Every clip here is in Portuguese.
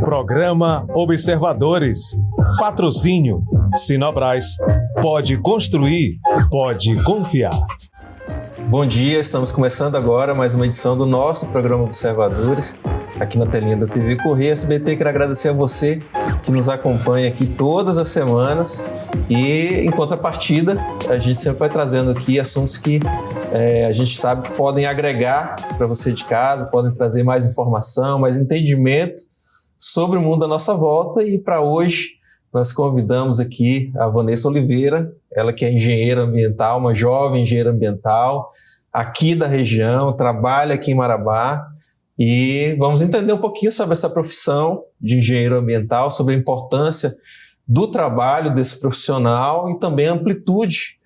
Programa Observadores. Patrocínio. Sinobras. Pode construir, pode confiar. Bom dia, estamos começando agora mais uma edição do nosso programa Observadores, aqui na telinha da TV Correia SBT. Quero agradecer a você que nos acompanha aqui todas as semanas e, em contrapartida, a gente sempre vai trazendo aqui assuntos que a gente sabe que podem agregar para você de casa, podem trazer mais informação, mais entendimento sobre o mundo à nossa volta. E para hoje nós convidamos aqui a Vanessa Oliveira, ela que é engenheira ambiental, uma jovem engenheira ambiental aqui da região, trabalha aqui em Marabá, e vamos entender um pouquinho sobre essa profissão de engenheiro ambiental, sobre a importância do trabalho desse profissional e também a amplitude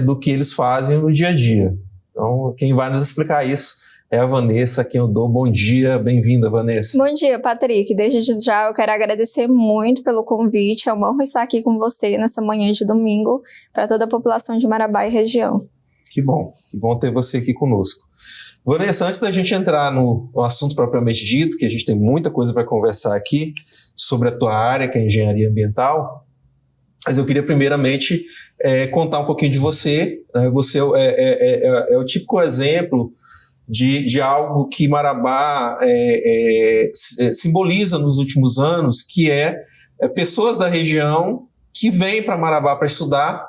do que eles fazem no dia a dia. Então, quem vai nos explicar isso é a Vanessa, a quem eu dou bom dia. Bem-vinda, Vanessa. Bom dia, Patrick. Desde já eu quero agradecer muito pelo convite. É uma honra estar aqui com você nessa manhã de domingo para toda a população de Marabá e região. Que bom ter você aqui conosco. Vanessa, antes da gente entrar no assunto propriamente dito, que a gente tem muita coisa para conversar aqui sobre a tua área, que é a engenharia ambiental, mas eu queria primeiramente contar um pouquinho de você. Você é o típico exemplo de algo que Marabá simboliza nos últimos anos, que é pessoas da região que vêm para Marabá para estudar,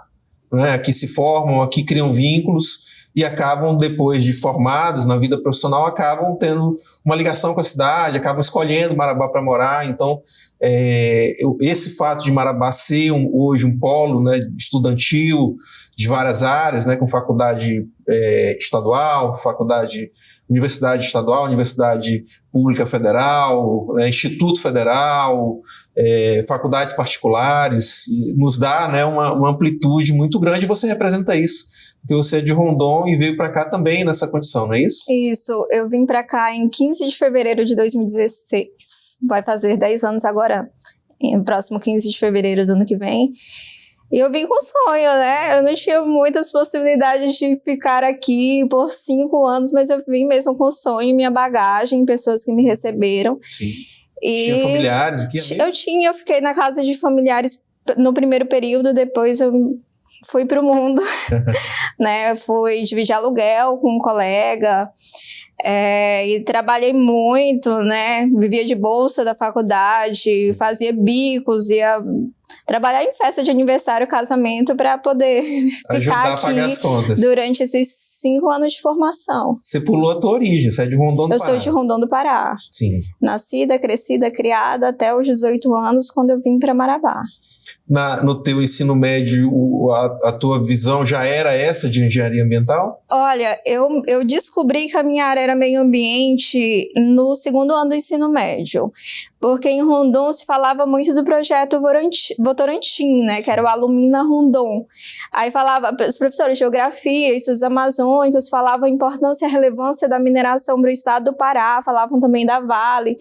né, aqui se formam, aqui criam vínculos e acabam, depois de formados na vida profissional, acabam tendo uma ligação com a cidade, acabam escolhendo Marabá para morar. Então, esse fato de Marabá ser hoje um polo, né, estudantil de várias áreas, né, com faculdade estadual, universidade estadual, universidade pública federal, instituto federal, faculdades particulares, nos dá, né, uma amplitude muito grande. E você representa isso, porque você é de Rondon e veio para cá também nessa condição, não é isso? Isso, eu vim para cá em 15 de fevereiro de 2016, vai fazer 10 anos agora, no próximo 15 de fevereiro do ano que vem. E eu vim com sonho, né? Eu não tinha muitas possibilidades de ficar aqui por 5 anos, mas eu vim mesmo com sonho, minha bagagem, pessoas que me receberam. Sim. Tinha familiares aqui? Eu fiquei na casa de familiares no primeiro período, depois eu fui para o mundo, né? Fui dividir aluguel com um colega, e trabalhei muito, né? Vivia de bolsa da faculdade, sim, fazia bicos, ia trabalhar em festa de aniversário, casamento, para poder ficar aqui durante esses 5 anos de formação. Você pulou a tua origem, você é de Rondon do Pará. Eu sou de Rondon do Pará. Sim. Nascida, crescida, criada até os 18 anos, quando eu vim para Marabá. No teu ensino médio, a tua visão já era essa de engenharia ambiental? Olha, eu descobri que a minha área era meio ambiente no 2º ano do ensino médio, porque em Rondon se falava muito do projeto Votorantim, né, que era o Alumina Rondon. Aí falava, os professores de geografia, estudos amazônicos, falavam a importância e a relevância da mineração para o estado do Pará, falavam também da Vale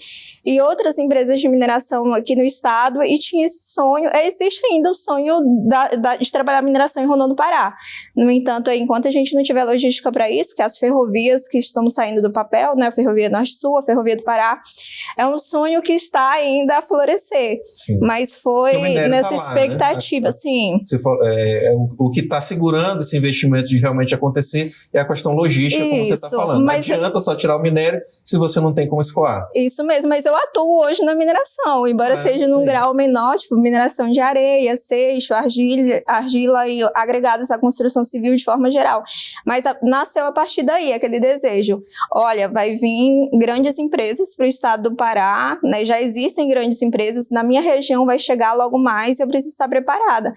e outras empresas de mineração aqui no estado, e tinha esse sonho, existe ainda o sonho de trabalhar mineração em Rondon do Pará. No entanto, enquanto a gente não tiver logística para isso, que as ferrovias que estão saindo do papel, né, a Ferrovia Norte-Sul, a Ferrovia do Pará, é um sonho que está ainda a florescer. Sim. Mas foi nessa expectativa, né? Sim. O que está segurando esse investimento de realmente acontecer é a questão logística, como você está falando. Não adianta só tirar o minério se você não tem como escoar. Isso mesmo, mas eu atuo hoje na mineração, embora seja num grau menor, tipo mineração de areia, seixo, argila e agregados à construção civil de forma geral. Mas nasceu a partir daí aquele desejo. Olha, vai vir grandes empresas para o estado do Pará, né? Já existem grandes empresas, na minha região vai chegar logo mais, eu preciso estar preparada.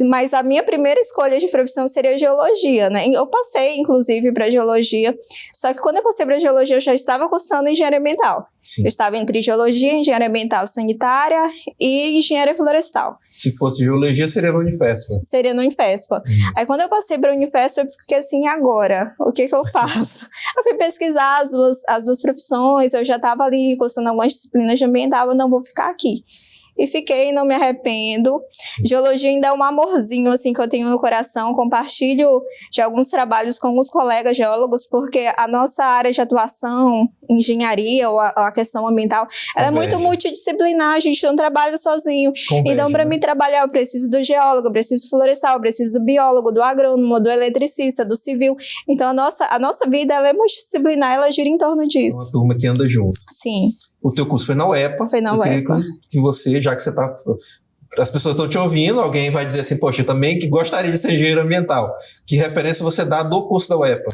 Mas a minha primeira escolha de profissão seria geologia, né? Eu passei, inclusive, para geologia, só que quando eu passei para geologia, eu já estava cursando engenharia ambiental. Sim. Eu estava entre geologia, engenharia ambiental sanitária e engenharia florestal. Se fosse geologia, seria no Unifespa? Seria no Unifespa. Aí quando eu passei para a Unifespa, eu fiquei assim, agora? O que eu faço? Eu fui pesquisar as duas profissões, eu já estava ali cursando algumas disciplinas de ambiental, eu não vou ficar aqui. e fiquei, não me arrependo. Geologia ainda é um amorzinho, assim, que eu tenho no coração. Compartilho de alguns trabalhos com alguns colegas geólogos, porque a nossa área de atuação, engenharia ou a questão ambiental, ela é muito multidisciplinar, a gente não trabalha sozinho. Então, para mim trabalhar, eu preciso do geólogo, eu preciso do florestal, eu preciso do biólogo, do agrônomo, do eletricista, do civil. Então, a nossa vida, ela é multidisciplinar, ela gira em torno disso. Uma turma que anda junto. Sim. O teu curso foi na UEPA. Foi na UEPA. Eu queria que você, já que você está... As pessoas estão te ouvindo, alguém vai dizer assim, poxa, eu também que gostaria de ser engenheiro ambiental. Que referência você dá do curso da UEPA?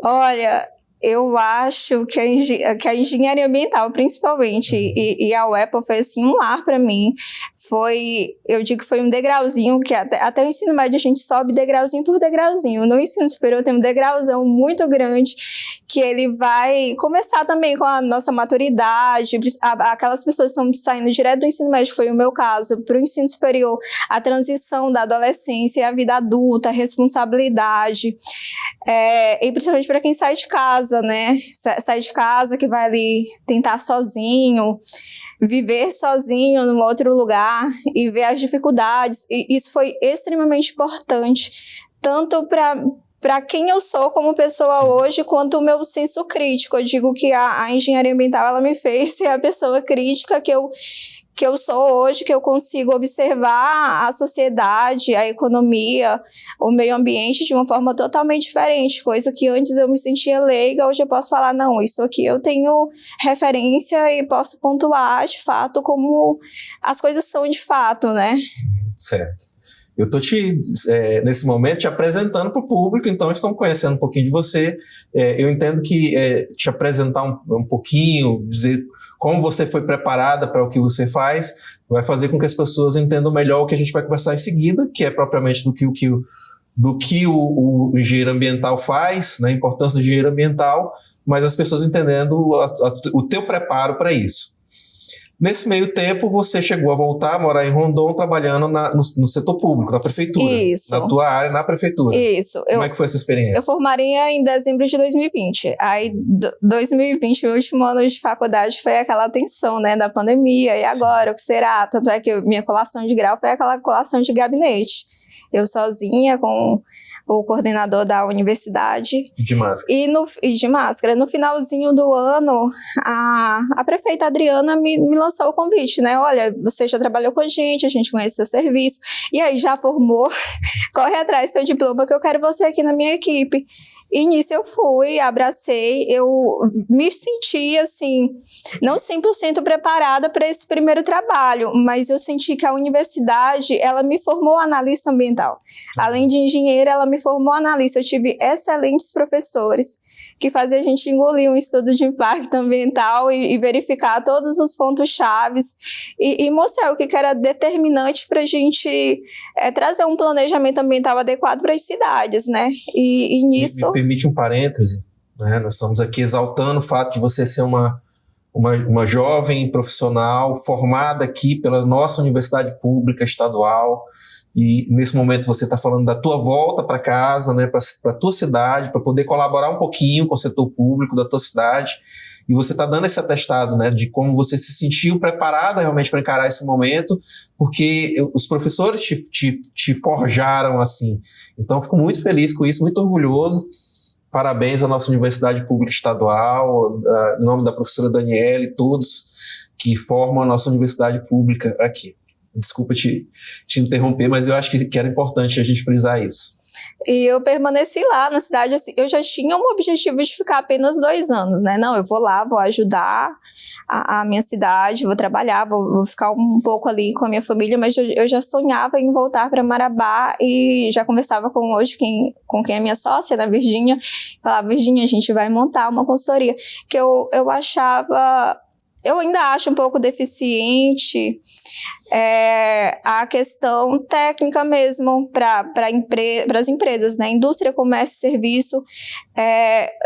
Olha, eu acho que a engenharia ambiental, principalmente, e a UEPA foi assim um lar para mim. Eu digo que foi um degrauzinho, que até o ensino médio a gente sobe degrauzinho por degrauzinho. No ensino superior tem um degrauzão muito grande, que ele vai começar também com a nossa maturidade, aquelas pessoas que estão saindo direto do ensino médio, foi o meu caso, para o ensino superior, a transição da adolescência e a vida adulta, a responsabilidade, e principalmente para quem sai de casa, né? Sai de casa, que vai ali tentar sozinho, viver sozinho num outro lugar e ver as dificuldades. E isso foi extremamente importante, tanto para quem eu sou como pessoa hoje, quanto o meu senso crítico. Eu digo que a engenharia ambiental, ela me fez ser a pessoa crítica que eu sou hoje, que eu consigo observar a sociedade, a economia, o meio ambiente de uma forma totalmente diferente, coisa que antes eu me sentia leiga, hoje eu posso falar, não, isso aqui eu tenho referência e posso pontuar de fato como as coisas são de fato, né? Certo. Eu estou nesse momento, te apresentando para o público, então estão conhecendo um pouquinho de você. Eu entendo que te apresentar um pouquinho, dizer como você foi preparada para o que você faz, vai fazer com que as pessoas entendam melhor o que a gente vai conversar em seguida, que é propriamente do que o engenheiro ambiental faz, né, a importância do engenheiro ambiental, mas as pessoas entendendo o teu preparo para isso. Nesse meio tempo, você chegou a voltar a morar em Rondon, trabalhando no setor público, na prefeitura. Isso. Na tua área, na prefeitura. Isso. Como é que foi essa experiência? Eu formaria em dezembro de 2020. Aí, 2020, o último ano de faculdade, foi aquela tensão, né, da pandemia. E agora, o que será? Tanto é que minha colação de grau foi aquela colação de gabinete. Eu sozinha, com o coordenador da universidade. De máscara. E de máscara. No finalzinho do ano, a prefeita Adriana me lançou o convite, né? Olha, você já trabalhou com a gente conhece seu serviço, e aí já formou, corre atrás do seu diploma que eu quero você aqui na minha equipe. E nisso eu fui, abracei, eu me senti assim, não 100% preparada para esse primeiro trabalho, mas eu senti que a universidade, ela me formou analista ambiental. Além de engenheira, ela me formou analista. Eu tive excelentes professores que faziam a gente engolir um estudo de impacto ambiental e verificar todos os pontos chaves e mostrar o que era determinante para a gente trazer um planejamento ambiental adequado para as cidades, né? E nisso... Me permite um parêntese, né? Nós estamos aqui exaltando o fato de você ser uma jovem profissional formada aqui pela nossa universidade pública estadual, e nesse momento você está falando da tua volta para casa, né, para a tua cidade, para poder colaborar um pouquinho com o setor público da tua cidade, e você está dando esse atestado, né, de como você se sentiu preparada realmente para encarar esse momento, porque os professores te forjaram assim. Então, fico muito feliz com isso, muito orgulhoso. Parabéns à nossa Universidade Pública Estadual, em nome da professora Daniela e todos que formam a nossa Universidade Pública aqui. Desculpa te interromper, mas eu acho que era importante a gente frisar isso. E eu permaneci lá na cidade, assim, eu já tinha um objetivo de ficar apenas 2 anos, né? Não, eu vou lá, vou ajudar a minha cidade, vou trabalhar, vou ficar um pouco ali com a minha família, mas eu já sonhava em voltar para Marabá e já conversava com quem é minha sócia, né, Virgínia, falava, Virgínia, a gente vai montar uma consultoria, que eu achava... Eu ainda acho um pouco deficiente a questão técnica mesmo para as empresas, né? Indústria, comércio e serviço.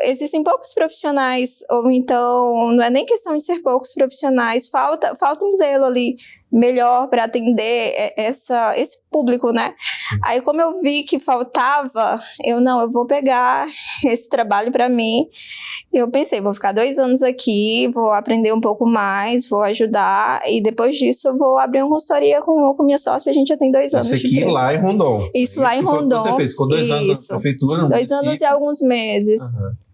Existem poucos profissionais, ou então não é nem questão de ser poucos profissionais, falta um zelo ali melhor para atender esse público, né? Aí, como eu vi que faltava, eu vou pegar esse trabalho para mim. Eu pensei, vou ficar 2 anos aqui, vou aprender um pouco mais, vou ajudar, e depois disso eu vou abrir uma consultoria com minha sócia. A gente já tem 2 anos. Isso aqui lá em Rondon. Isso lá em Rondon. Você fez, ficou 2 anos na prefeitura? 2 anos e alguns meses.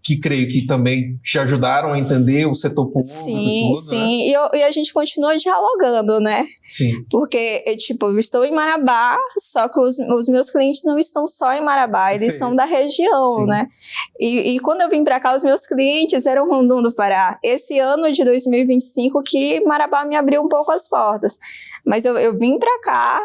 Que creio que também te ajudaram a entender o setor público e tudo, sim. Né? E a gente continua dialogando, né? Sim. Porque, eu estou em Marabá, só que os meus clientes não estão só em Marabá, eles são da região, né? E quando eu vim para cá, os meus clientes eram Rondon do Pará. Esse ano de 2025 que Marabá me abriu um pouco as portas. Mas eu vim para cá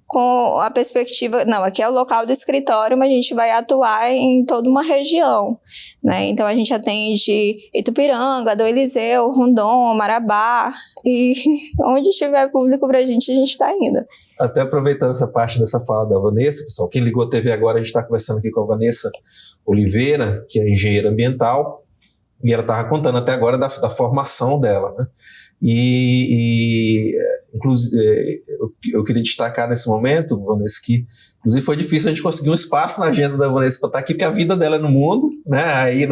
com a perspectiva, aqui é o local do escritório, mas a gente vai atuar em toda uma região, né? Então a gente atende Itupiranga, do Eliseu, Rondon, Marabá, e onde tiver público pra gente, a gente tá indo. Até aproveitando essa parte dessa fala da Vanessa, pessoal, quem ligou a TV agora, a gente está conversando aqui com a Vanessa Oliveira, que é engenheira ambiental, e ela estava contando até agora da formação dela, né? Inclusive, eu queria destacar nesse momento, Vanessa, que inclusive foi difícil a gente conseguir um espaço na agenda da Vanessa para estar aqui, porque a vida dela é no mundo, né? Aí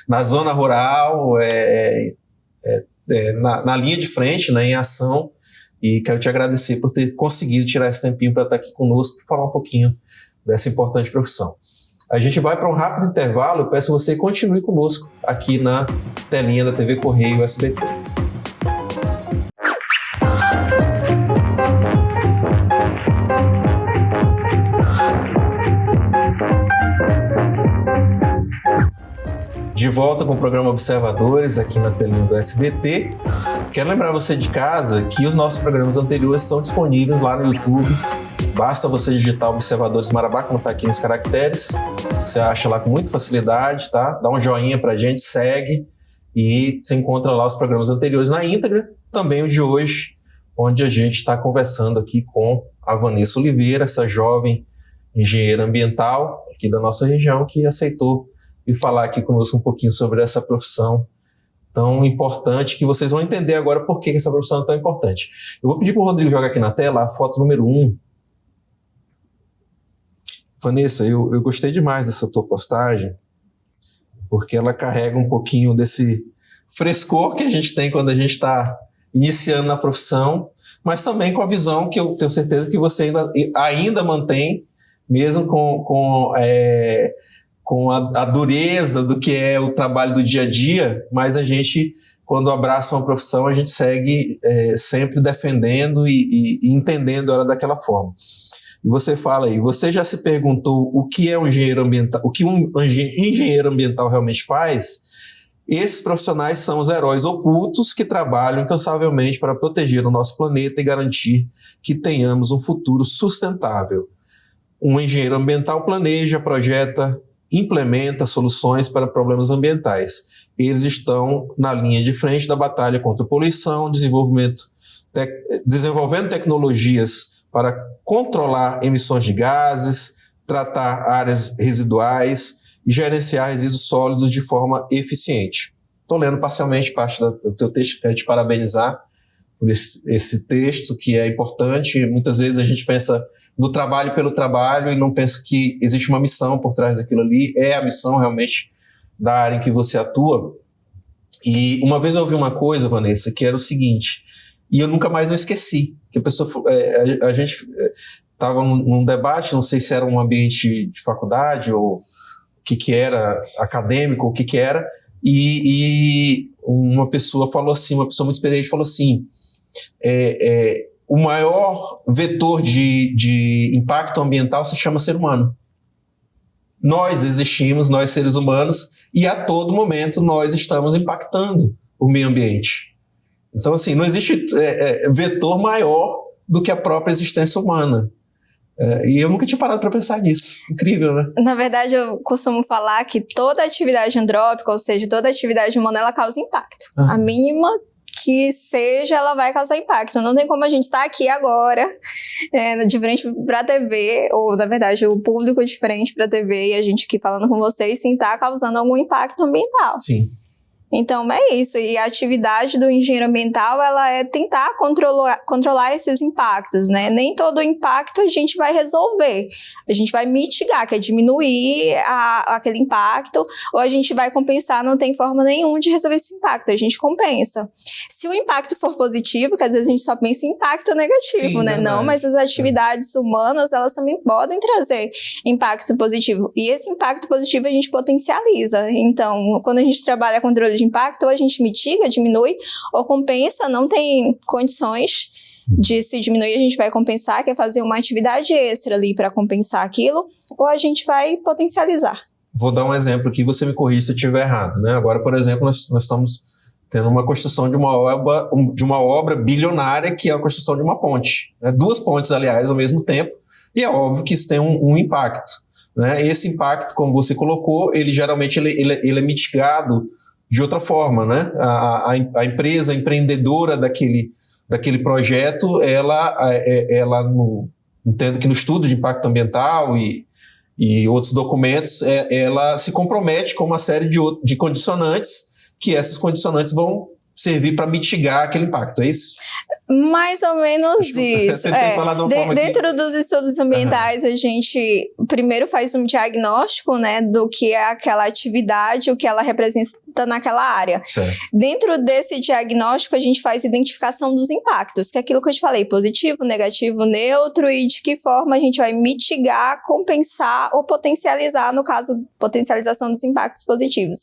na zona rural, na linha de frente, né? Em ação. E quero te agradecer por ter conseguido tirar esse tempinho para estar aqui conosco e falar um pouquinho dessa importante profissão. A gente vai para um rápido intervalo. Eu peço que você continue conosco aqui na telinha da TV Correio SBT. De volta com o programa Observadores aqui na telinha do SBT. Quero lembrar você de casa que os nossos programas anteriores estão disponíveis lá no YouTube. Basta você digitar Observadores Marabá, como está aqui nos caracteres. Você acha lá com muita facilidade, tá? Dá um joinha pra gente, segue e você encontra lá os programas anteriores na íntegra. Também o de hoje, onde a gente está conversando aqui com a Vanessa Oliveira, essa jovem engenheira ambiental aqui da nossa região, que aceitou vir falar aqui conosco um pouquinho sobre essa profissão tão importante, que vocês vão entender agora por que essa profissão é tão importante. Eu vou pedir para o Rodrigo jogar aqui na tela a foto número 1. Vanessa, eu gostei demais dessa tua postagem, porque ela carrega um pouquinho desse frescor que a gente tem quando a gente está iniciando na profissão, mas também com a visão que eu tenho certeza que você ainda mantém, mesmo com a dureza do que é o trabalho do dia a dia, mas a gente, quando abraça uma profissão, a gente segue sempre defendendo e entendendo ela daquela forma. E você fala aí, você já se perguntou o que é um engenheiro ambiental, o que um engenheiro ambiental realmente faz? Esses profissionais são os heróis ocultos que trabalham incansavelmente para proteger o nosso planeta e garantir que tenhamos um futuro sustentável. Um engenheiro ambiental planeja, projeta, implementa soluções para problemas ambientais. Eles estão na linha de frente da batalha contra a poluição, desenvolvendo tecnologias para controlar emissões de gases, tratar áreas residuais e gerenciar resíduos sólidos de forma eficiente. Estou lendo parcialmente parte do teu texto, quero te parabenizar por esse texto, que é importante. Muitas vezes a gente pensa no trabalho pelo trabalho e não pensa que existe uma missão por trás daquilo ali. É a missão realmente da área em que você atua. E uma vez eu ouvi uma coisa, Vanessa, que era o seguinte, e eu nunca mais esqueci, que a gente estava num debate, não sei se era um ambiente de faculdade ou o que era acadêmico, o que era, e uma pessoa falou assim, uma pessoa muito experiente falou assim, o maior vetor de impacto ambiental se chama ser humano. Nós existimos, nós seres humanos, e a todo momento nós estamos impactando o meio ambiente. Então, assim, não existe vetor maior do que a própria existência humana. E eu nunca tinha parado para pensar nisso. Incrível, né? Na verdade, eu costumo falar que toda atividade antrópica, ou seja, toda atividade humana, ela causa impacto. A mínima que seja, ela vai causar impacto. Não tem como a gente estar aqui agora, de frente para a TV, ou, na verdade, o público de frente para a TV e a gente aqui falando com vocês, sem estar causando algum impacto ambiental. Sim. Então, é isso. E a atividade do engenheiro ambiental, ela é tentar controlar esses impactos, né? Nem todo impacto a gente vai resolver. A gente vai mitigar, que é diminuir aquele impacto, ou a gente vai compensar, não tem forma nenhuma de resolver esse impacto, a gente compensa. Se o impacto for positivo, que às vezes a gente só pensa em impacto negativo, Sim, né? verdade. Não, mas as atividades humanas, elas também podem trazer impacto positivo. E esse impacto positivo a gente potencializa. Então, quando a gente trabalha controle de impacto, ou a gente mitiga, diminui, ou compensa, não tem condições de se diminuir, a gente vai compensar, que é fazer uma atividade extra ali para compensar aquilo, ou a gente vai potencializar. Vou dar um exemplo aqui, você me corrija se eu estiver errado, né? Agora, por exemplo, nós estamos tendo uma construção de uma obra bilionária, que é a construção de uma ponte, né? 2 pontes, aliás, ao mesmo tempo, e é óbvio que isso tem um impacto, né? Esse impacto, como você colocou, ele geralmente ele é mitigado de outra forma, né? A empresa empreendedora daquele projeto, entendo que no estudo de impacto ambiental e outros documentos, ela se compromete com uma série de condicionantes, que essas condicionantes vão servir para mitigar aquele impacto, é isso? Mais ou menos isso. Falar de uma forma dentro dos estudos ambientais, a gente primeiro faz um diagnóstico, né, do que é aquela atividade, o que ela representa naquela área. Certo. Dentro desse diagnóstico, a gente faz identificação dos impactos, que é aquilo que eu te falei, positivo, negativo, neutro, e de que forma a gente vai mitigar, compensar ou potencializar, no caso, potencialização dos impactos positivos.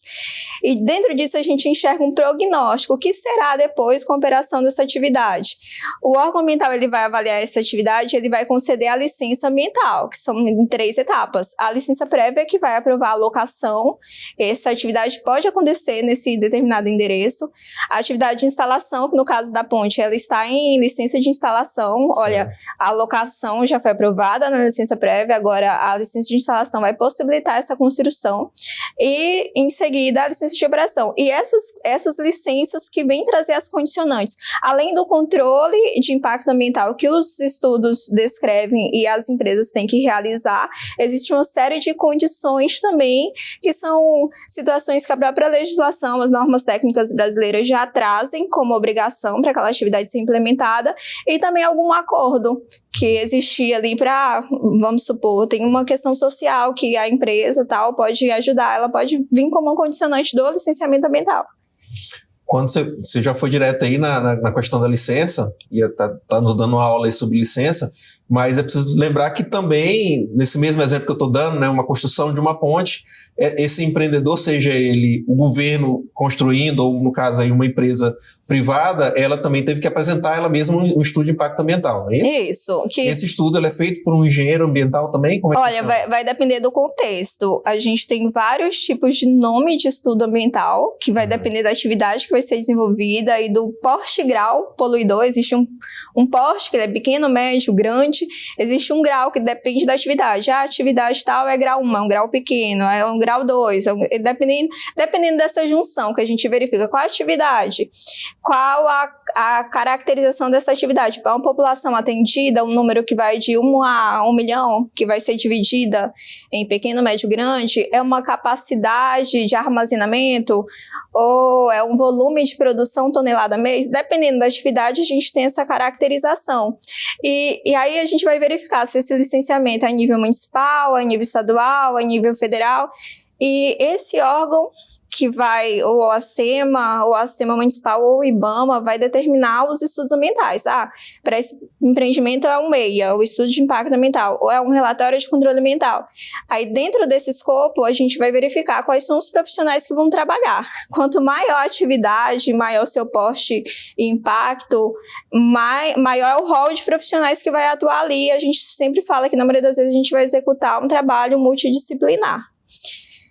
E dentro disso, a gente enxerga um prognóstico, o que será depois com a operação dessa atividade. O órgão ambiental, ele vai avaliar essa atividade, ele vai conceder a licença ambiental, que são em 3 etapas. A licença prévia, que vai aprovar a locação, essa atividade pode acontecer nesse determinado endereço. A atividade de instalação, que no caso da ponte, ela está em licença de instalação. Sim. Olha, a locação já foi aprovada na licença prévia, agora a licença de instalação vai possibilitar essa construção. E, em seguida, a licença de operação. E essas licenças que vêm trazer as condicionantes. Além do controle de impacto ambiental que os estudos descrevem e as empresas têm que realizar, existe uma série de condições também, que são situações que a própria legislação, as normas técnicas brasileiras já trazem como obrigação para aquela atividade ser implementada, e também algum acordo que existia ali para, vamos supor, tem uma questão social que a empresa tal pode ajudar, ela pode vir como um condicionante do licenciamento ambiental. Quando você já foi direto aí na questão da licença, e tá nos dando uma aula aí sobre licença, mas é preciso lembrar que também, nesse mesmo exemplo que eu estou dando, né, uma construção de uma ponte, esse empreendedor, seja ele o governo construindo, ou no caso aí uma empresa privada, ela também teve que apresentar ela mesma um estudo de impacto ambiental, não é isso? Isso. Esse estudo ele é feito por um engenheiro ambiental também? Como é que Olha, vai depender do contexto. A gente tem vários tipos de nome de estudo ambiental, que vai depender da atividade que vai ser desenvolvida e do porte grau poluidor. Existe um porte que ele é pequeno, médio, grande. Existe um grau que depende da atividade. A atividade tal é grau 1, é um grau pequeno, é um grau 2. Dependendo dessa junção que a gente verifica qual a atividade, qual a caracterização dessa atividade. Para uma população atendida, um número que vai de 1 a 1 milhão, que vai ser dividida em pequeno, médio, grande, é uma capacidade de armazenamento ou é um volume de produção tonelada mês. Dependendo da atividade, a gente tem essa caracterização. E aí a gente vai verificar se esse licenciamento é a nível municipal, a nível estadual, a nível federal. E esse órgão que vai, ou a SEMA municipal, ou o IBAMA, vai determinar os estudos ambientais. Para esse empreendimento é um EIA, o estudo de impacto ambiental, ou é um relatório de controle ambiental. Aí, dentro desse escopo, a gente vai verificar quais são os profissionais que vão trabalhar. Quanto maior a atividade, maior o seu porte e impacto, maior é o rol de profissionais que vai atuar ali. A gente sempre fala que, na maioria das vezes, a gente vai executar um trabalho multidisciplinar.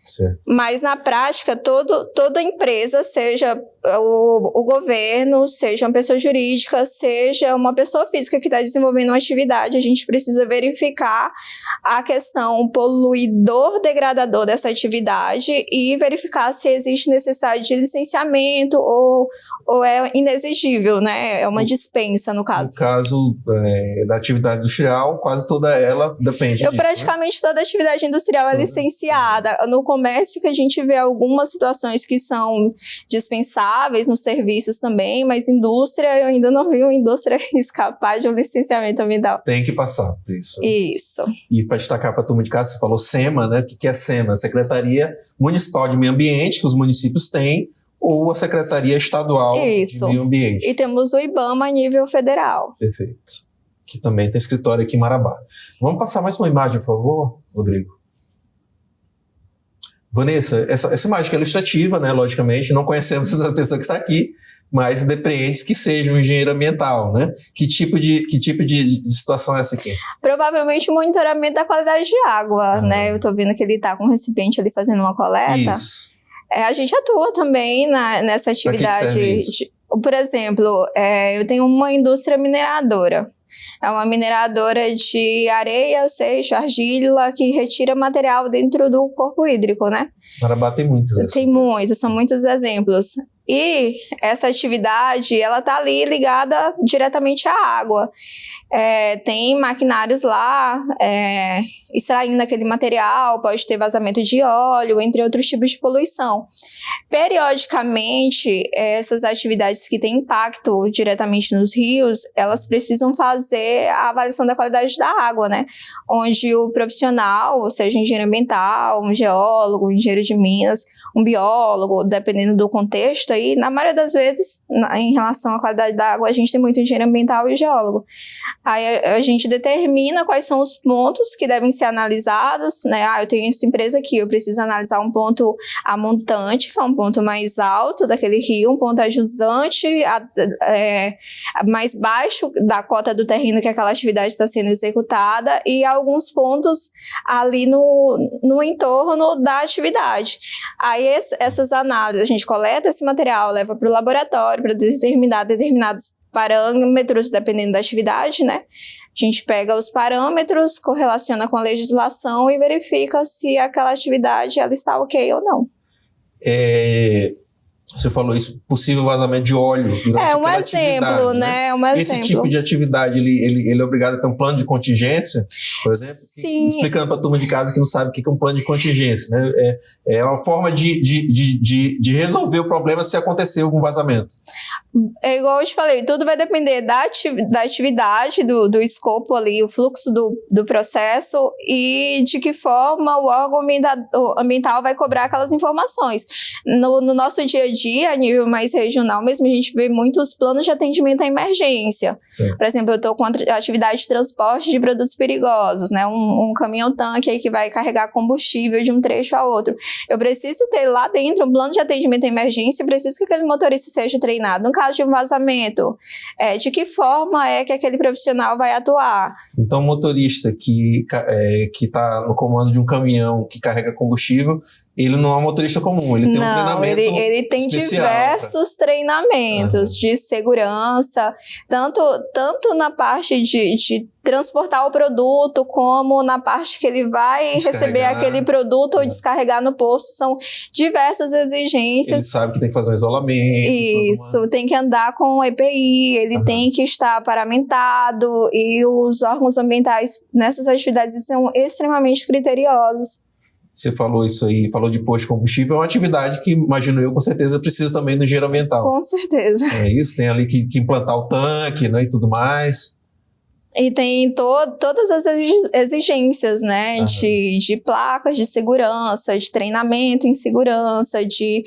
Certo. Mas na prática, toda empresa, seja o governo, seja uma pessoa jurídica, seja uma pessoa física que está desenvolvendo uma atividade, a gente precisa verificar a questão poluidor-degradador dessa atividade e verificar se existe necessidade de licenciamento ou é inexigível, né? É uma dispensa, no caso. No caso da atividade industrial, quase toda ela depende disso, praticamente toda atividade industrial é licenciada. No comércio que a gente vê algumas situações que são dispensáveis, nos serviços também, mas indústria, eu ainda não vi uma indústria escapar de um licenciamento ambiental. Tem que passar por isso. Isso. E para destacar para a turma de casa, você falou SEMA, né? O que é SEMA? Secretaria Municipal de Meio Ambiente, que os municípios têm, ou a Secretaria Estadual de Meio Ambiente. E temos o IBAMA a nível federal. Perfeito. Que também tem escritório aqui em Marabá. Vamos passar mais uma imagem, por favor, Rodrigo? Vanessa, essa imagem que é ilustrativa, né? Logicamente, não conhecemos essa pessoa que está aqui, mas depreende que seja um engenheiro ambiental, né? Que tipo de situação é essa aqui? Provavelmente o monitoramento da qualidade de água, né? Eu tô vendo que ele tá com um recipiente ali fazendo uma coleta. Isso. A gente atua também nessa atividade. Pra que serve isso? Por exemplo, eu tenho uma indústria mineradora. É uma mineradora de areia, seixo, argila, que retira material dentro do corpo hídrico, né? Marabá tem muitos exemplos. Tem muitos, são muitos exemplos. E essa atividade, ela tá ali ligada diretamente à água. Tem maquinários lá, extraindo aquele material, pode ter vazamento de óleo, entre outros tipos de poluição. Periodicamente, essas atividades que têm impacto diretamente nos rios, elas precisam fazer a avaliação da qualidade da água, né? Onde o profissional, seja engenheiro ambiental, um geólogo, um engenheiro de minas, um biólogo, dependendo do contexto, aí, na maioria das vezes, em relação à qualidade da água, a gente tem muito engenheiro ambiental e geólogo. Aí a gente determina quais são os pontos que devem ser analisados, né? Eu tenho essa empresa aqui, eu preciso analisar um ponto amontante, que é um ponto mais alto daquele rio, um ponto ajusante, mais baixo da cota do terreno que aquela atividade está sendo executada, e alguns pontos ali no entorno da atividade. Aí essas análises, a gente coleta esse material, leva para o laboratório para determinar determinados parâmetros, dependendo da atividade, né? A gente pega os parâmetros, correlaciona com a legislação e verifica se aquela atividade ela está ok ou não. Você falou isso, possível vazamento de óleo durante um exemplo, né? Esse tipo de atividade, ele é obrigado a ter um plano de contingência, por exemplo? Sim. Explicando para a turma de casa que não sabe o que é um plano de contingência, né? É uma forma de resolver o problema se acontecer algum vazamento. É igual eu te falei, tudo vai depender da atividade, do escopo ali, o fluxo do processo e de que forma o órgão ambiental vai cobrar aquelas informações. No nosso dia a dia, a nível mais regional mesmo, a gente vê muitos planos de atendimento à emergência. Sim. Por exemplo, eu estou com a atividade de transporte de produtos perigosos, né? Um caminhão-tanque aí que vai carregar combustível de um trecho a outro. Eu preciso ter lá dentro um plano de atendimento à emergência, eu preciso que aquele motorista seja treinado. No caso de um vazamento, de que forma é que aquele profissional vai atuar? Então, o motorista que está no comando de um caminhão que carrega combustível, ele não é um motorista comum, ele tem um treinamento ele tem diversos treinamentos de segurança, tanto na parte de transportar o produto, como na parte que ele vai receber aquele produto ou descarregar no posto. São diversas exigências. Ele sabe que tem que fazer um isolamento. Isso, tem que andar com o EPI, ele tem que estar paramentado, e os órgãos ambientais nessas atividades são extremamente criteriosos. Você falou isso aí, falou de posto de combustível, é uma atividade que, imagino eu, com certeza precisa também do engenheiro ambiental. Com certeza. É isso, tem ali que implantar o tanque, né, e tudo mais. E tem todas as exigências, né, de placas de segurança, de treinamento em segurança, de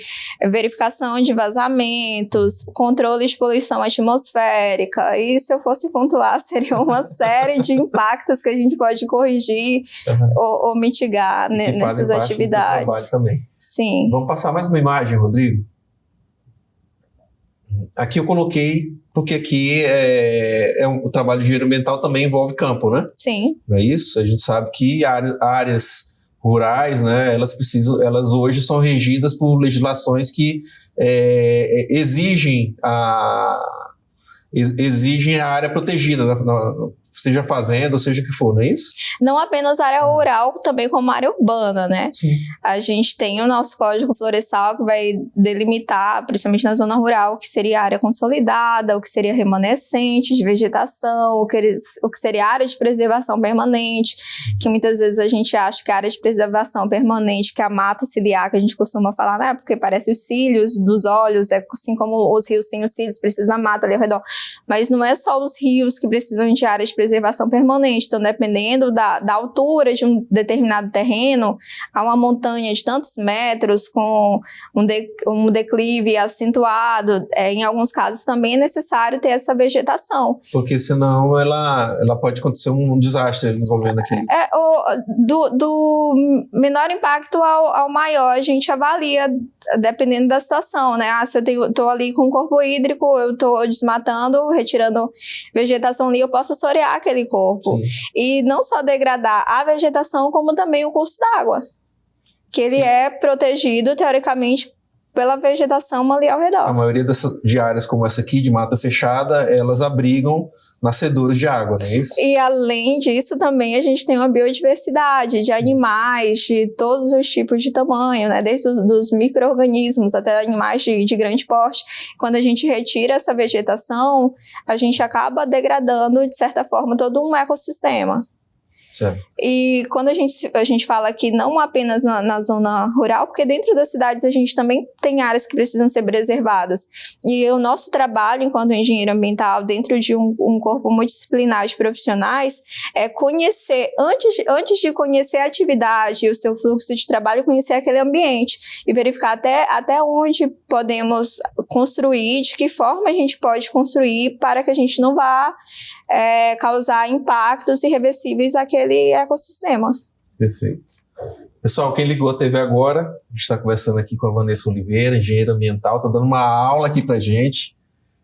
verificação de vazamentos, controle de poluição atmosférica. E se eu fosse pontuar, seria uma série de impactos que a gente pode corrigir ou mitigar nessas atividades. Do trabalho também. Sim. Vamos passar mais uma imagem, Rodrigo? Aqui eu coloquei, porque aqui o trabalho de engenheiro ambiental também envolve campo, né? Sim. Não é isso? A gente sabe que áreas rurais, né, elas hoje são regidas por legislações que exigem a área protegida, seja fazenda ou seja o que for, não é isso? Não apenas área rural, também como área urbana, né? Sim. A gente tem o nosso Código Florestal que vai delimitar, principalmente na zona rural, o que seria área consolidada, o que seria remanescente de vegetação, o que seria área de preservação permanente, que muitas vezes a gente acha que a área de preservação permanente, que é a mata ciliar, que a gente costuma falar, né? Porque parece os cílios dos olhos, assim como os rios têm os cílios, precisa da mata ali ao redor. Mas não é só os rios que precisam de área de preservação permanente. Então, dependendo da altura de um determinado terreno, há uma montanha de tantos metros com um declive acentuado. Em alguns casos, também é necessário ter essa vegetação. Porque senão ela pode acontecer um desastre envolvendo aquele... Do menor impacto ao maior, a gente avalia dependendo da situação, né? Se eu estou ali com o corpo hídrico, eu estou desmatando, retirando vegetação ali, eu posso assorear aquele corpo. Sim. E não só degradar a vegetação, como também o curso d'água, que ele é protegido, teoricamente, pela vegetação ali ao redor. A maioria de áreas como essa aqui, de mata fechada, elas abrigam nascedouros de água, não é isso? E além disso, também a gente tem uma biodiversidade de animais, de todos os tipos de tamanho, né? Desde os micro-organismos até animais de grande porte. Quando a gente retira essa vegetação, a gente acaba degradando, de certa forma, todo um ecossistema. Certo. E quando a gente fala aqui não apenas na zona rural, porque dentro das cidades a gente também tem áreas que precisam ser preservadas. E o nosso trabalho enquanto engenheiro ambiental, dentro de um corpo multidisciplinar de profissionais, é conhecer, antes de conhecer a atividade e o seu fluxo de trabalho, conhecer aquele ambiente e verificar até onde podemos construir, de que forma a gente pode construir para que a gente não vá causar impactos irreversíveis àquele ecossistema. Perfeito. Pessoal, quem ligou a TV agora, a gente está conversando aqui com a Vanessa Oliveira, engenheira ambiental, está dando uma aula aqui para a gente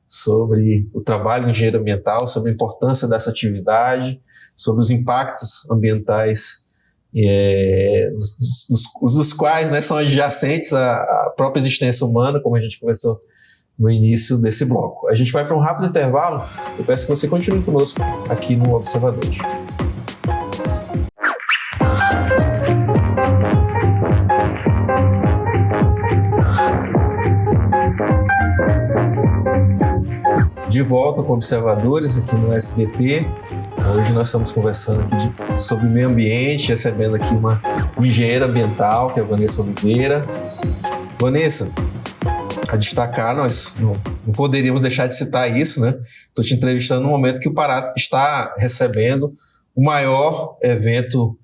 sobre o trabalho de engenheiro ambiental, sobre a importância dessa atividade, sobre os impactos ambientais dos quais, né, são adjacentes à própria existência humana, como a gente conversou no início desse bloco. A gente vai para um rápido intervalo. Eu peço que você continue conosco aqui no Observadores. De volta com Observadores aqui no SBT. Hoje nós estamos conversando aqui sobre meio ambiente, recebendo aqui uma engenheira ambiental, que é a Vanessa Oliveira. Vanessa, a destacar, nós não poderíamos deixar de citar isso, né? Estou te entrevistando no momento que o Pará está recebendo o maior evento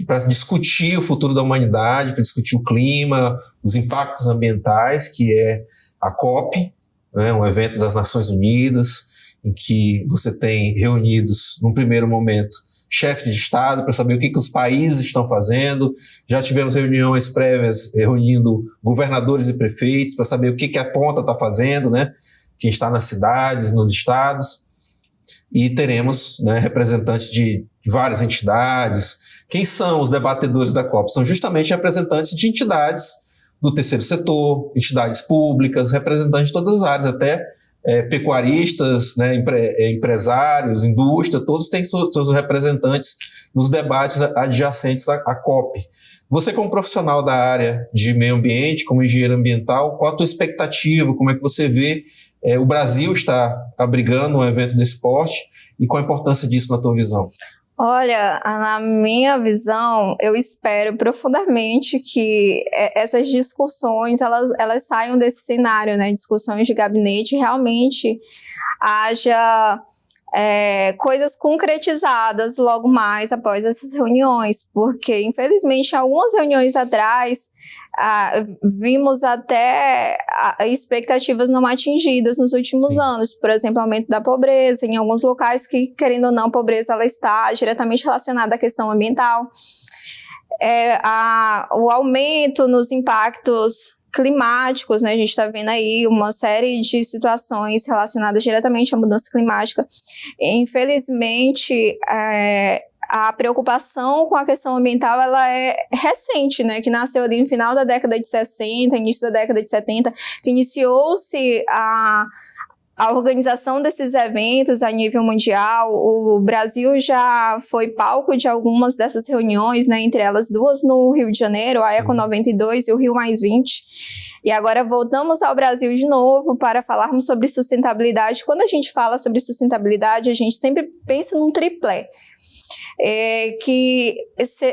para discutir o futuro da humanidade, para discutir o clima, os impactos ambientais, que é a COP, né? Um evento das Nações Unidas, em que você tem reunidos, num primeiro momento, chefes de Estado para saber o que os países estão fazendo. Já tivemos reuniões prévias reunindo governadores e prefeitos para saber o que a ponta está fazendo, né? Quem está nas cidades, nos estados. E teremos, né, representantes de várias entidades. Quem são os debatedores da COP? São justamente representantes de entidades do terceiro setor, entidades públicas, representantes de todas as áreas, até pecuaristas, né, empresários, indústria, todos têm seus representantes nos debates adjacentes à COP. Você, como profissional da área de meio ambiente, como engenheiro ambiental, qual a tua expectativa? Como é que você vê o Brasil está abrigando um evento desse porte e qual a importância disso na tua visão? Olha, na minha visão, eu espero profundamente que essas discussões, elas saiam desse cenário, né? Discussões de gabinete, realmente haja coisas concretizadas logo mais após essas reuniões, porque, infelizmente, algumas reuniões atrás, vimos até expectativas não atingidas nos últimos anos. Por exemplo, aumento da pobreza em alguns locais que, querendo ou não, a pobreza ela está diretamente relacionada à questão ambiental. O aumento nos impactos climáticos, né? A gente está vendo aí uma série de situações relacionadas diretamente à mudança climática. Infelizmente, a preocupação com a questão ambiental, ela é recente, né? Que nasceu ali no final da década de 60, início da década de 70, que iniciou-se a organização desses eventos a nível mundial. O Brasil já foi palco de algumas dessas reuniões, né? Entre elas 2 no Rio de Janeiro, a Eco 92 e o Rio +20. E agora voltamos ao Brasil de novo para falarmos sobre sustentabilidade. Quando a gente fala sobre sustentabilidade, a gente sempre pensa num tripé. Que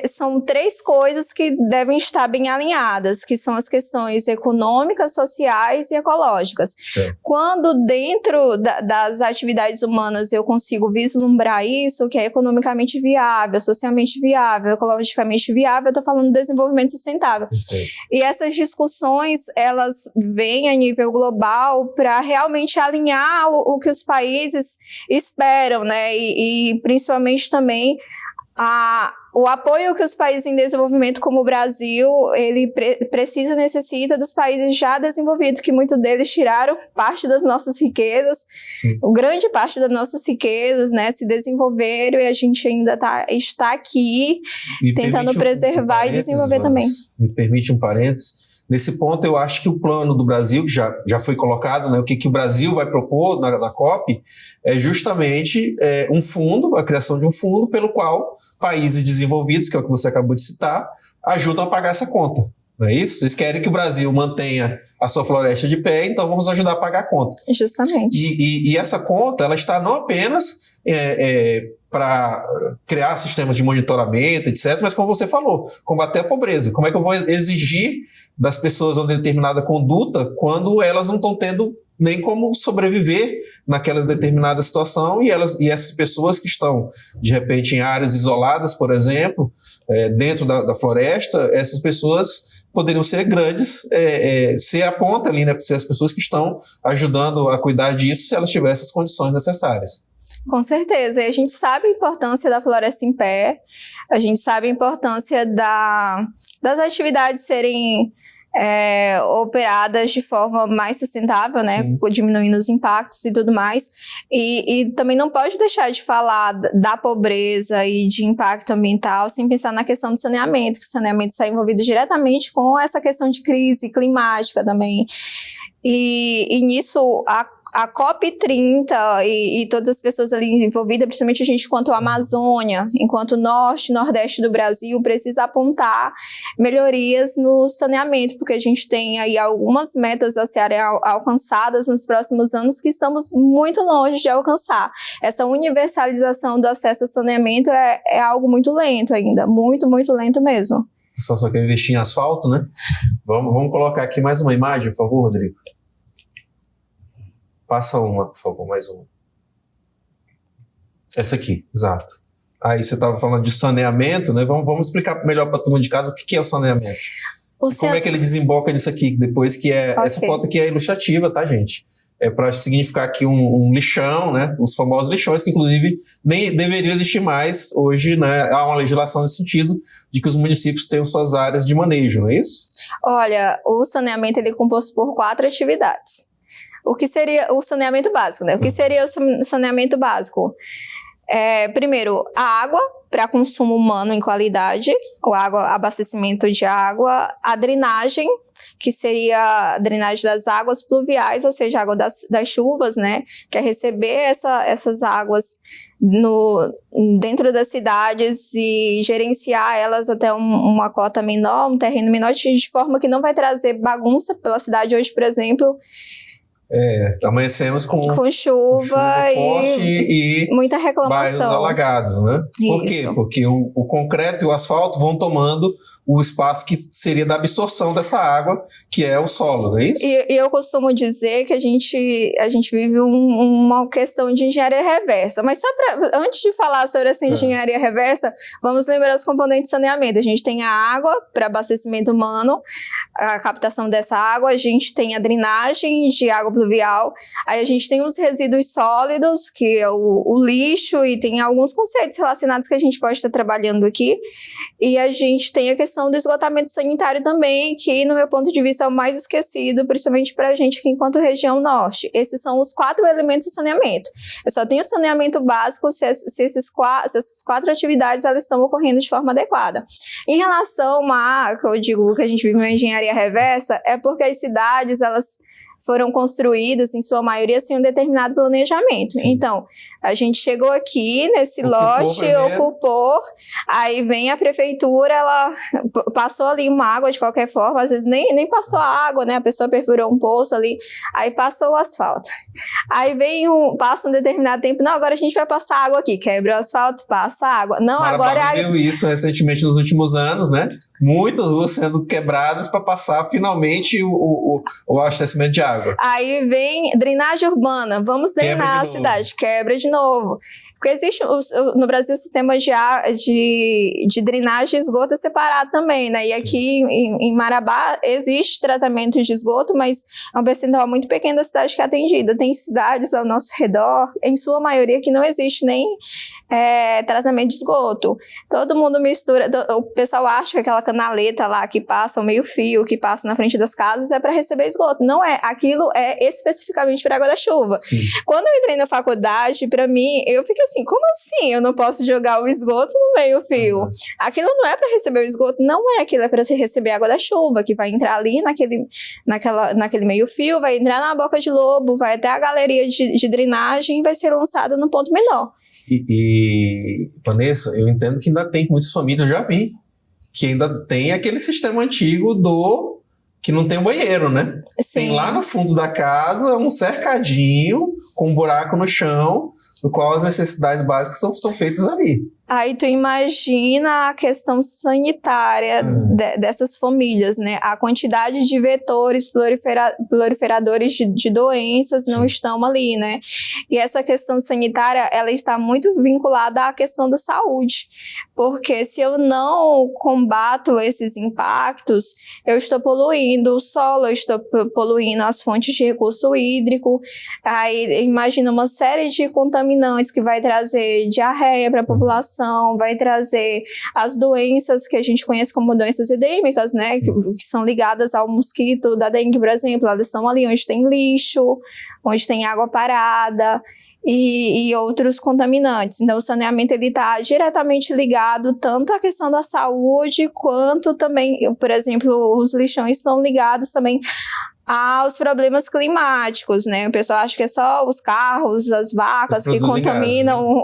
são 3 coisas que devem estar bem alinhadas, que são as questões econômicas, sociais e ecológicas. Sim. Quando dentro das atividades humanas eu consigo vislumbrar isso, que é economicamente viável, socialmente viável, ecologicamente viável, eu estou falando de desenvolvimento sustentável. Sim. E essas discussões, elas vêm a nível global para realmente alinhar o que os países esperam, né? E principalmente também o apoio que os países em desenvolvimento, como o Brasil, ele necessita dos países já desenvolvidos, que muitos deles tiraram parte das nossas riquezas, grande parte das nossas riquezas, né, se desenvolveram, e a gente ainda está aqui tentando preservar e desenvolver também. Me permite um parênteses. Nesse ponto, eu acho que o plano do Brasil, que já foi colocado, né, o que o Brasil vai propor na COP, é justamente um fundo, a criação de um fundo pelo qual países desenvolvidos, que é o que você acabou de citar, ajudam a pagar essa conta. Não é isso? Vocês querem que o Brasil mantenha a sua floresta de pé, então vamos ajudar a pagar a conta. Justamente. E essa conta, ela está não apenas para criar sistemas de monitoramento, etc., mas como você falou, combater a pobreza. Como é que eu vou exigir das pessoas uma determinada conduta quando elas não estão tendo nem como sobreviver naquela determinada situação, e essas pessoas que estão, de repente, em áreas isoladas, por exemplo, dentro da floresta, essas pessoas poderiam ser grandes, ser a ponta ali, né, ser as pessoas que estão ajudando a cuidar disso, se elas tivessem as condições necessárias. Com certeza, e a gente sabe a importância da floresta em pé, a gente sabe a importância das atividades serem operadas de forma mais sustentável, né, diminuindo os impactos e tudo mais, e também não pode deixar de falar da pobreza e de impacto ambiental sem pensar na questão do saneamento, que o saneamento está envolvido diretamente com essa questão de crise climática também, e nisso a COP30 e todas as pessoas ali envolvidas, principalmente a gente enquanto Amazônia, enquanto Norte e Nordeste do Brasil, precisa apontar melhorias no saneamento, porque a gente tem aí algumas metas a serem alcançadas nos próximos anos que estamos muito longe de alcançar. Essa universalização do acesso ao saneamento é algo muito lento ainda, muito, muito lento mesmo. Só quer investir em asfalto, né? Vamos colocar aqui mais uma imagem, por favor, Rodrigo. Passa uma, por favor, mais uma. Essa aqui, exato. Aí você estava falando de saneamento, né? Vamos explicar melhor para a turma de casa o que é o saneamento. Como é que ele desemboca nisso aqui, depois que essa foto aqui é ilustrativa, tá, gente? É para significar aqui um lixão, né? Os famosos lixões, que inclusive nem deveriam existir mais hoje, né? Há uma legislação nesse sentido de que os municípios tenham suas áreas de manejo, não é isso? Olha, o saneamento ele é composto por 4 atividades. O que seria o saneamento básico, né? O que seria o saneamento básico? Primeiro, a água para consumo humano em qualidade, abastecimento de água, a drenagem, que seria a drenagem das águas pluviais, ou seja, a água das chuvas, né? Que é receber essas águas dentro das cidades e gerenciar elas até uma cota menor, um terreno menor, de forma que não vai trazer bagunça pela cidade hoje, por exemplo. Amanhecemos com chuva forte e muita reclamação. Bairros alagados, né? Por quê? Porque o concreto e o asfalto vão tomando o espaço que seria da absorção dessa água, que é o solo, não é isso? E eu costumo dizer que a gente vive uma questão de engenharia reversa. Mas antes de falar sobre essa engenharia reversa, vamos lembrar os componentes de saneamento. A gente tem a água para abastecimento humano, a captação dessa água, a gente tem a drenagem de água pluvial, aí a gente tem os resíduos sólidos, que é o lixo, e tem alguns conceitos relacionados que a gente pode estar trabalhando aqui, e a gente tem a questão questão do esgotamento sanitário também, que, no meu ponto de vista, é o mais esquecido, principalmente para a gente aqui enquanto região norte. Esses são os 4 elementos do saneamento. Eu só tenho saneamento básico se essas 4 atividades elas estão ocorrendo de forma adequada. Em relação que eu digo que a gente vive uma engenharia reversa, é porque as cidades, elas foram construídas, em sua maioria, sem um determinado planejamento. Sim. Então, a gente chegou aqui nesse lote, ocupou, aí vem a prefeitura, ela passou ali uma água de qualquer forma, às vezes nem passou a água, né? A pessoa perfurou um poço ali, aí passou o asfalto. Aí passa um determinado tempo, não, agora a gente vai passar água aqui, quebra o asfalto, passa água. Não, Marabá agora... viu isso recentemente nos últimos anos, né? Muitas ruas sendo quebradas para passar finalmente o abastecimento de água. Aí vem drenagem urbana, vamos drenar a cidade, quebra de novo. Porque existe no Brasil o sistema de drenagem de esgoto é separado também, né? E aqui em Marabá existe tratamento de esgoto, mas é um percentual muito pequeno da cidade que é atendida. Tem cidades ao nosso redor, em sua maioria, que não existe nem tratamento de esgoto. Todo mundo mistura, o pessoal acha que aquela canaleta lá que passa o meio-fio, que passa na frente das casas, é para receber esgoto. Não é, aquilo é especificamente para água da chuva. Sim. Quando eu entrei na faculdade, para mim, eu fiquei assim, como assim eu não posso jogar o esgoto no meio-fio? Uhum. Aquilo não é para receber o esgoto, não é, aquilo é para receber água da chuva, que vai entrar ali naquele meio-fio, vai entrar na boca de lobo, vai até a galeria de drenagem e vai ser lançada no ponto menor. E Vanessa, eu entendo que ainda tem muitas famílias, eu já vi, que ainda tem aquele sistema antigo que não tem banheiro, né? Sim. Tem lá no fundo da casa um cercadinho com um buraco no chão, no qual as necessidades básicas são feitas ali. Aí tu imagina a questão sanitária dessas famílias, né? A quantidade de vetores proliferadores de doenças não estão ali, né? E essa questão sanitária, ela está muito vinculada à questão da saúde. Porque se eu não combato esses impactos, eu estou poluindo o solo, eu estou poluindo as fontes de recurso hídrico. Aí imagina uma série de contaminantes que vai trazer diarreia para a população, vai trazer as doenças que a gente conhece como doenças endêmicas, né, que são ligadas ao mosquito da dengue, por exemplo. Elas estão ali onde tem lixo, onde tem água parada e outros contaminantes. Então, o saneamento está diretamente ligado tanto à questão da saúde, quanto também, por exemplo, os lixões estão ligados também aos problemas climáticos, né? O pessoal acha que é só os carros, as vacas que contaminam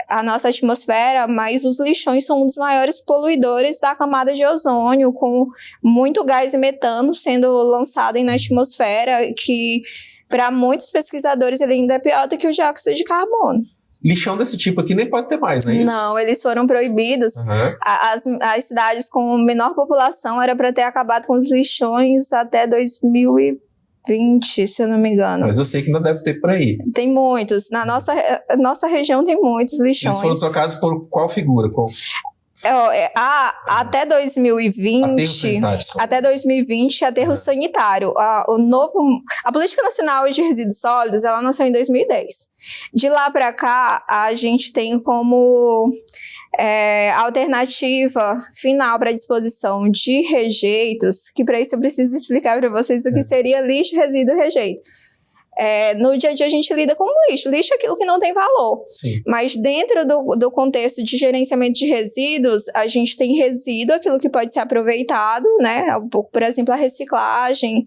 a nossa atmosfera, mas os lixões são um dos maiores poluidores da camada de ozônio, com muito gás e metano sendo lançado na atmosfera, que para muitos pesquisadores ele ainda é pior do que o dióxido de carbono. Lixão desse tipo aqui nem pode ter mais, não é isso? Não, eles foram proibidos. As cidades com menor população era para ter acabado com os lixões até 2020, se eu não me engano. Mas eu sei que ainda deve ter por aí. Tem muitos. Na nossa região tem muitos lixões. Eles foram trocados por qual figura? Até 2020, aterro sanitário. A Política Nacional de Resíduos Sólidos, ela nasceu em 2010. De lá para cá, a gente tem como alternativa final para disposição de rejeitos, que para isso eu preciso explicar para vocês o que seria lixo, resíduo e rejeito. No dia a dia a gente lida com lixo. Lixo é aquilo que não tem valor. Sim. Mas dentro do contexto de gerenciamento de resíduos, a gente tem resíduo, aquilo que pode ser aproveitado, né? Por exemplo, a reciclagem,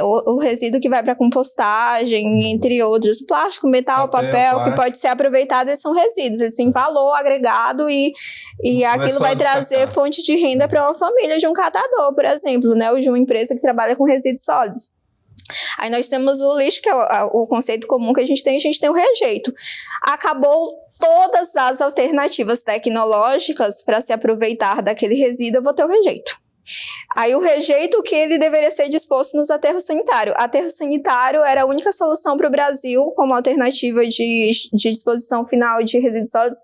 o resíduo que vai para compostagem, entre outros. Plástico, metal, papel, que pode ser aproveitado, eles são resíduos. Eles têm valor agregado e aquilo vai trazer fonte de renda para uma família de um catador, por exemplo, né? Ou de uma empresa que trabalha com resíduos sólidos. Aí nós temos o lixo, que é o conceito comum que a gente tem o rejeito. Acabou todas as alternativas tecnológicas para se aproveitar daquele resíduo, eu vou ter o rejeito. Aí o rejeito que ele deveria ser disposto nos aterros sanitários. Aterro sanitário era a única solução para o Brasil como alternativa de disposição final de resíduos sólidos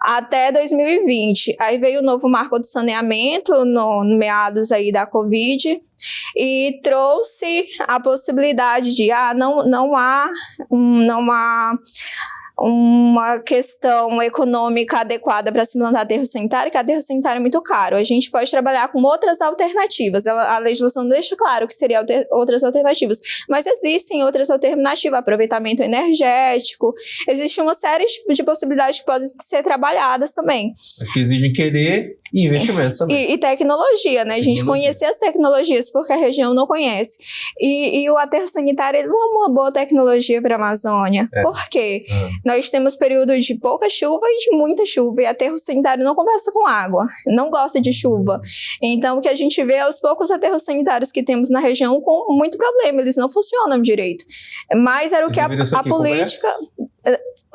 até 2020. Aí veio o novo marco do saneamento no meados aí da Covid. e trouxe a possibilidade de não há uma questão econômica adequada para se implantar aterro sanitário, que aterro sanitário é muito caro. A gente pode trabalhar com outras alternativas. A legislação deixa claro que seriam outras alternativas, mas existem outras alternativas, aproveitamento energético, existe uma série de possibilidades que podem ser trabalhadas também. Mas que exigem querer e investimentos também. E tecnologia, né? A gente conhecer as tecnologias, porque a região não conhece. E o aterro sanitário ele não é uma boa tecnologia para a Amazônia. Por quê? Nós temos períodos de pouca chuva e de muita chuva, e aterro sanitário não conversa com água, não gosta de chuva. Então, o que a gente vê é os poucos aterros sanitários que temos na região com muito problema, eles não funcionam direito. Mas era o que a política...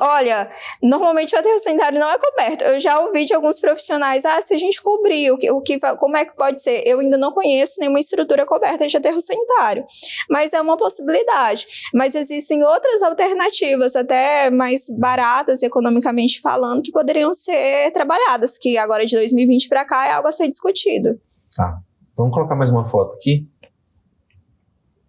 Olha, normalmente o aterro sanitário não é coberto. Eu já ouvi de alguns profissionais, se a gente cobrir, como é que pode ser? Eu ainda não conheço nenhuma estrutura coberta de aterro sanitário, mas é uma possibilidade. Mas existem outras alternativas, até mais baratas, economicamente falando, que poderiam ser trabalhadas, que agora de 2020 para cá é algo a ser discutido. Tá, vamos colocar mais uma foto aqui.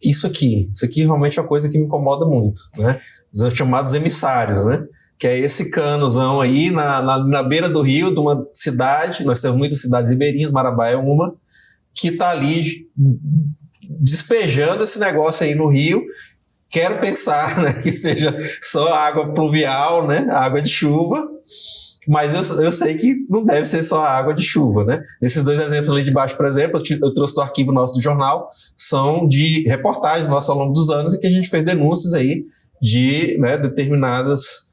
Isso aqui realmente é uma coisa que me incomoda muito, né? Os chamados emissários, né? Que é esse canozão aí na beira do rio de uma cidade, nós temos muitas cidades ribeirinhas, Marabá é uma, que tá ali despejando esse negócio aí no rio. Quero pensar, né, que seja só água pluvial, né? Água de chuva. Mas eu sei que não deve ser só água de chuva, né? Esses dois exemplos ali de baixo, por exemplo, eu trouxe do arquivo nosso do jornal, são de reportagens nossas ao longo dos anos em que a gente fez denúncias aí de, né, determinadas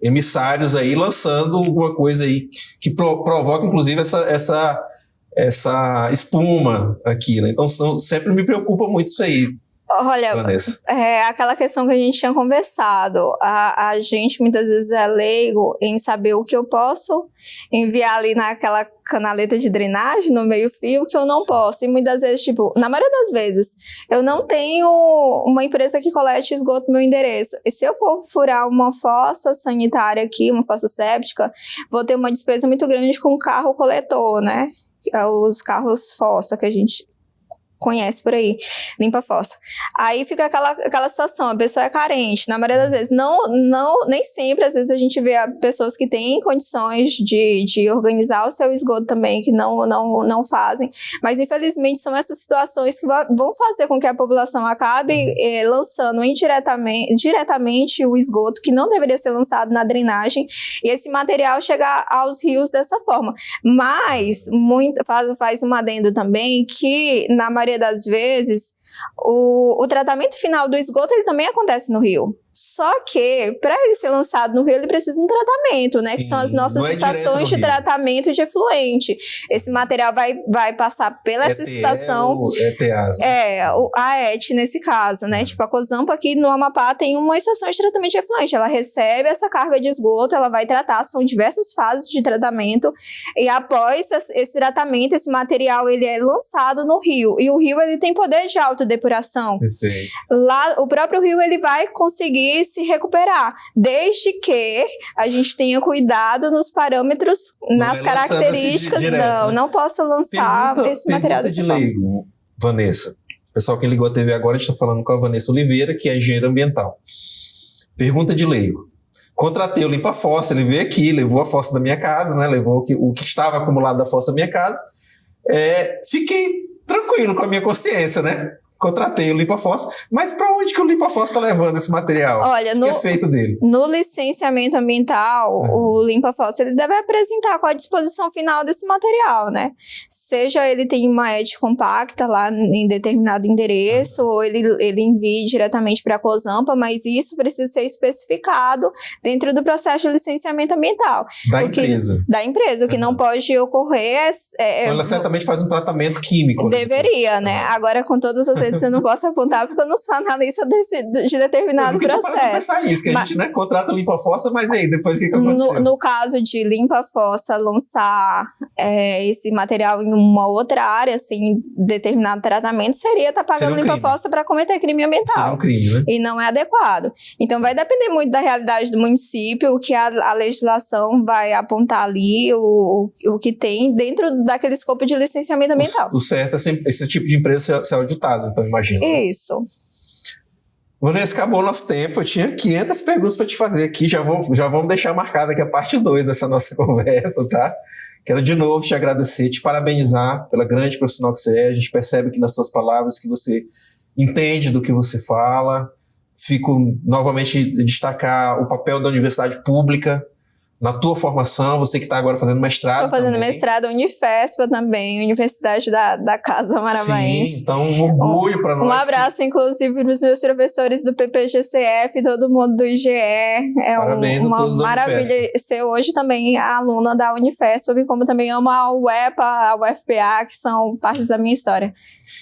emissários aí lançando alguma coisa aí que provoca, inclusive, essa espuma aqui, né? Então sempre me preocupa muito isso aí. Olha, Vanessa, aquela questão que a gente tinha conversado, a gente muitas vezes é leigo em saber o que eu posso enviar ali naquela canaleta de drenagem, no meio-fio, que eu não posso. E muitas vezes, na maioria das vezes, eu não tenho uma empresa que colete esgoto no meu endereço. E se eu for furar uma fossa sanitária aqui, uma fossa séptica, vou ter uma despesa muito grande com o carro coletor, né? Os carros fossa que a gente conhece por aí, limpa a fossa. Aí fica aquela situação, a pessoa é carente, na maioria das vezes, nem sempre, às vezes a gente vê pessoas que têm condições de organizar o seu esgoto também, que não fazem, mas infelizmente são essas situações que vão fazer com que a população acabe lançando diretamente o esgoto, que não deveria ser lançado na drenagem, e esse material chega aos rios dessa forma. Mas, faz um adendo também, que na maioria das vezes, o tratamento final do esgoto ele também acontece no rio. Só que, para ele ser lançado no rio, ele precisa de um tratamento, né? Sim, que são as nossas estações de tratamento de efluente. Esse material vai passar pela essa estação. A ET, nesse caso, né? Tipo, a Cozampa aqui no Amapá tem uma estação de tratamento de efluente. Ela recebe essa carga de esgoto, ela vai tratar, são diversas fases de tratamento. E após esse tratamento, esse material ele é lançado no rio. E o rio ele tem poder de autodepuração. Perfeito. Lá, o próprio rio ele vai conseguir se recuperar, desde que a gente tenha cuidado nos parâmetros, nas características. Não posso lançar esse material dessa forma. Leigo, Vanessa. Pessoal que ligou a TV agora, a gente está falando com a Vanessa Oliveira, que é engenheira ambiental. Pergunta de leigo. Contratei o limpa-fossa, ele veio aqui, levou a fossa da minha casa, né? Levou o que estava acumulado da fossa da minha casa. Fiquei tranquilo com a minha consciência, né? Contratei o limpa-fossa, mas para onde que o limpa-fossa está levando esse material? Olha, que é feito dele? No licenciamento ambiental, o limpa-fossa ele deve apresentar qual a disposição final desse material, né? Seja ele tem uma ET compacta lá em determinado endereço, ou ele envie diretamente para a Cozampa, mas isso precisa ser especificado dentro do processo de licenciamento ambiental. Da empresa. O que não pode ocorrer ela certamente faz um tratamento químico. Deveria, né? Agora, com todas as certeza eu não posso apontar, porque eu não sou analista de determinado processo. Eu nunca pensar nisso, que a gente, né, contrata o limpa-fossa, mas aí, depois o que aconteceu? No caso de limpa-fossa, lançar esse material em uma outra área, sem determinado tratamento, seria estar pagando limpa-fossa para cometer crime ambiental. Seria um crime, né? E não é adequado. Então, vai depender muito da realidade do município, o que a legislação vai apontar ali, o que tem dentro daquele escopo de licenciamento ambiental. O certo é sempre esse tipo de empresa ser auditado, então, imagina. Isso. Vanessa, acabou o nosso tempo. Eu tinha 500 perguntas para te fazer aqui. Já vamos deixar marcada aqui a parte 2 dessa nossa conversa, tá? Quero de novo te agradecer, te parabenizar pela grande profissional que você é. A gente percebe aqui nas suas palavras que você entende do que você fala. Fico novamente destacar o papel da universidade pública na tua formação, você que está agora fazendo mestrado. Estou fazendo também. mestrado Unifespa também, Universidade da Casa Maravaense. Sim, então um orgulho para nós. Um abraço, inclusive, para os meus professores do PPGCF, todo mundo do IGE. Parabéns a todos uma maravilha ser hoje também a aluna da Unifespa, como também amo a UEPA, a UFPA, que são partes da minha história.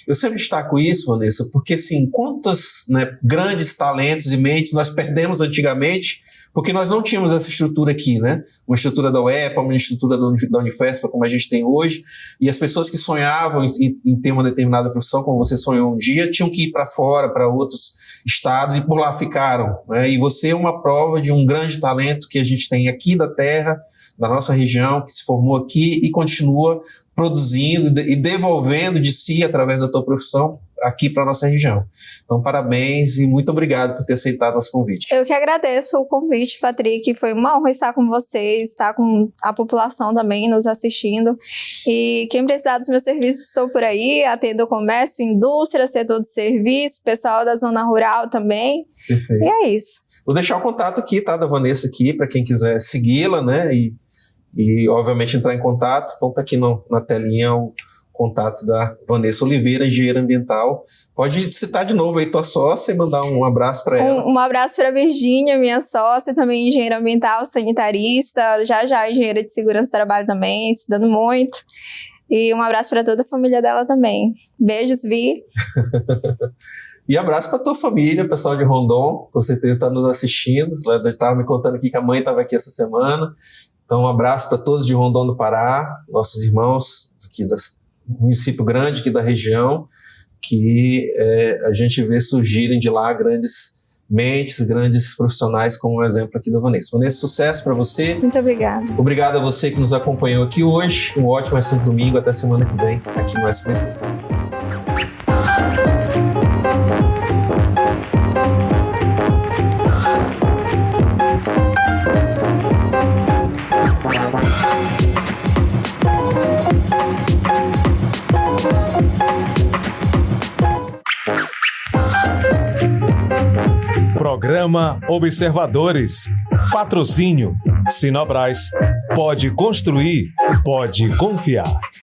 Eu sempre destaco isso, Vanessa, porque assim, quantos, né, grandes talentos e mentes nós perdemos antigamente, porque nós não tínhamos essa estrutura aqui, né? Uma estrutura da UEPA, uma estrutura da Unifespa, como a gente tem hoje, e as pessoas que sonhavam em ter uma determinada profissão, como você sonhou um dia, tinham que ir para fora, para outros estados, e por lá ficaram, né? E você é uma prova de um grande talento que a gente tem aqui da terra, da nossa região, que se formou aqui e continua produzindo e devolvendo de si, através da tua profissão, aqui para a nossa região. Então, parabéns e muito obrigado por ter aceitado nosso convite. Eu que agradeço o convite, Patrick. Foi uma honra estar com vocês, estar com a população também nos assistindo. E quem precisar dos meus serviços, estou por aí. Atendo comércio, indústria, setor de serviço, pessoal da zona rural também. Perfeito. E é isso. Vou deixar o contato aqui, tá, da Vanessa aqui, para quem quiser segui-la, né, e obviamente entrar em contato. Então tá aqui na telinha o contato da Vanessa Oliveira, engenheira ambiental. Pode citar de novo aí tua sócia e mandar um abraço para ela. Um abraço para Virgínia, minha sócia, também engenheira ambiental, sanitarista, já engenheira de segurança do trabalho também, estudando muito. E um abraço para toda a família dela também. Beijos, Vi. E abraço para tua família, pessoal de Rondon, com certeza está nos assistindo. Ela estava me contando aqui que a mãe estava aqui essa semana. Então, um abraço para todos de Rondon do Pará, nossos irmãos aqui do município grande aqui da região, que a gente vê surgirem de lá grandes mentes, grandes profissionais, como o exemplo aqui da Vanessa. Vanessa, sucesso para você. Muito obrigada. Obrigado a você que nos acompanhou aqui hoje. Um ótimo resto de domingo. Até semana que vem, aqui no SBT. Programa Observadores. Patrocínio. Sinobras. Pode construir, pode confiar.